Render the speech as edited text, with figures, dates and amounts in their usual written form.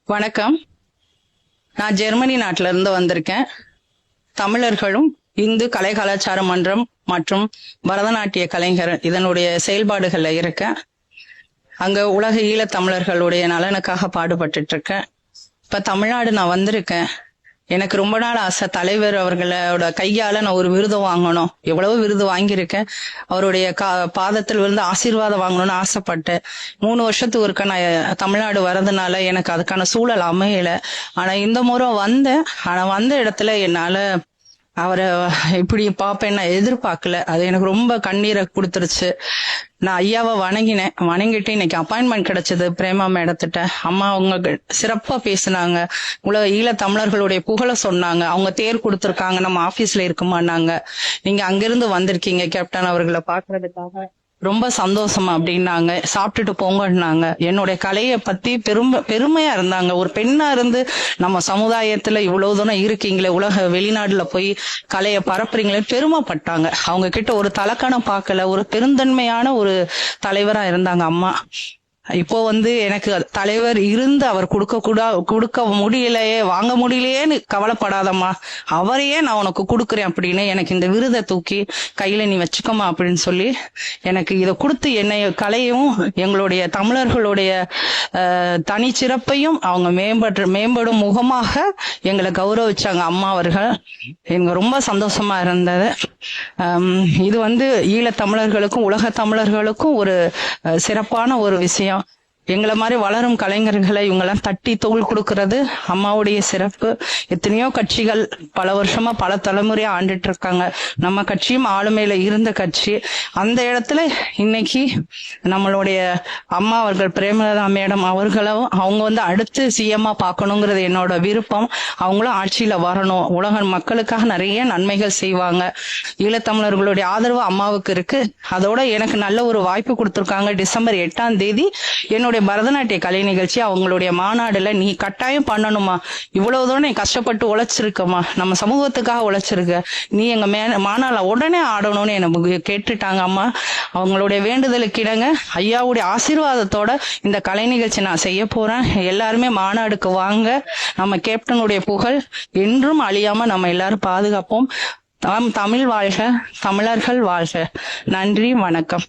வணக்கம். நான் ஜெர்மனி நாட்டில இருந்து வந்திருக்கேன். தமிழர்களும் இந்து கலை கலாச்சார மன்றம் மற்றும் பரதநாட்டிய கலைஞர் இதனுடைய செயல்பாடுகள்ல இருக்கேன். அங்க உலக ஈழத் தமிழர்களுடைய நலனுக்காக பாடுபட்டுட்டு இருக்கேன். இப்ப தமிழ்நாடு நான் வந்திருக்கேன். எனக்கு ரொம்ப நாள் ஆசை, தலைவர் அவர்களோட கையால நான் ஒரு விருது வாங்கணும். எவ்வளவு விருது வாங்கியிருக்கேன். அவருடைய பாதத்தில் விழுந்து ஆசீர்வாதம் வாங்கணும்னு ஆசைப்பட்டேன். 3 வருஷத்துக்கு ஒருக்க நான் தமிழ்நாடு வர்றதுனால எனக்கு அதுக்கான சூழல் அமையல. ஆனா இந்த முறை வந்தேன். ஆனா வந்த இடத்துல என்னால அவரை இப்படி பாப்பேன் நான் எதிர்பார்க்கல. அது எனக்கு ரொம்ப கண்ணீரை கொடுத்துருச்சு. நான் ஐயாவை வணங்கிட்டு இன்னைக்கு அப்பாயின்மெண்ட் கிடைச்சது பிரேமா மேடத்திட்ட. அம்மா அவங்க சிறப்பா பேசினாங்க. உலக ஈழ தமிழர்களுடைய புகழ சொன்னாங்க. அவங்க தேர் கொடுத்துருக்காங்க, நம்ம ஆபீஸ்ல இருக்குமான்னாங்க. நீங்க அங்கிருந்து வந்திருக்கீங்க கேப்டன் அவர்களை பாக்குறதுக்காக, ரொம்ப சந்தோஷமா அப்படின்னாங்க. சாப்பிட்டுட்டு போங்கன்னாங்க. என்னுடைய கலையை பத்தி பெருமையா இருந்தாங்க. ஒரு பெண்ணா இருந்து நம்ம சமுதாயத்துல இவ்வளவு தூரம் இருக்கீங்களே, உலக வெளிநாடுல போய் கலையை பரப்புறீங்களே பெருமைப்பட்டாங்க. அவங்க கிட்ட ஒரு தலக்கணம் பார்க்கல, ஒரு பெருந்தன்மையான ஒரு தலைவரா இருந்தாங்க அம்மா. இப்போ எனக்கு தலைவர் இருந்து அவர் கொடுக்க முடியலையே, வாங்க முடியலையேன்னு கவலைப்படாதம்மா, அவரையே நான் உனக்கு கொடுக்குறேன் அப்படின்னு எனக்கு இந்த விருதை தூக்கி கையில நீ வச்சுக்கோமா அப்படின்னு சொல்லி எனக்கு இதை கொடுத்து என்னை கலையும் எங்களுடைய தமிழர்களுடைய தனிச்சிறப்பையும் அவங்க மேம்படும் முகமாக எங்களை கௌரவிச்சாங்க அம்மா அவர்கள். எனக்கு ரொம்ப சந்தோஷமா இருந்தது. இது ஈழத் தமிழர்களுக்கும் உலக தமிழர்களுக்கும் ஒரு சிறப்பான ஒரு விஷயம். எங்களை மாதிரி வளரும் கலைஞர்களை இவங்கெல்லாம் தட்டி தோள் கொடுக்கறது அம்மாவுடைய சிறப்பு. எத்தனையோ கட்சிகள் பல வருஷமா பல தலைமுறையா ஆண்டுட்டு இருக்காங்க. நம்ம கட்சியும் ஆளுமையில இருந்த கட்சி. அந்த இடத்துல இன்னைக்கு நம்மளுடைய அம்மா அவர்கள் பிரேமலதா மேடம் அவர்களும் அவங்க அடுத்து சிஎம்மா பார்க்கணுங்கிறது என்னோட விருப்பம். அவங்களும் ஆட்சியில வரணும். உலக மக்களுக்காக நிறைய நன்மைகள் செய்வாங்க. ஈழத்தமிழர்களுடைய ஆதரவு அம்மாவுக்கு இருக்கு. அதோட எனக்கு நல்ல ஒரு வாய்ப்பு கொடுத்திருக்காங்க. டிசம்பர் 8ஆம் தேதி என்னுடைய பரதநாட்டிய கலை நிகழ்ச்சி அவங்களுடைய மாநாடுல நீ கட்டாயம் பண்ணணுமா, இவ்வளவு தூரம் நீ கஷ்டப்பட்டு உழைச்சிருக்கமா, நம்ம சமூகத்துக்காக உழைச்சிருக்க, நீ எங்க மாநாடுல உடனே ஆடணும்னு எனக்கு கேட்டுட்டாங்க அம்மா. அவங்களுடைய வேண்டுதலுக்கு இடங்க ஐயாவுடைய ஆசீர்வாதத்தோட இந்த கலை நிகழ்ச்சி நான் செய்ய போறேன். எல்லாருமே மாநாடுக்கு வாங்க. நம்ம கேப்டனுடைய புகழ் என்றும் அழியாம நம்ம எல்லாரும் பாதுகாப்போம். தமிழ் வாழ்க, தமிழர்கள் வாழ்க. நன்றி, வணக்கம்.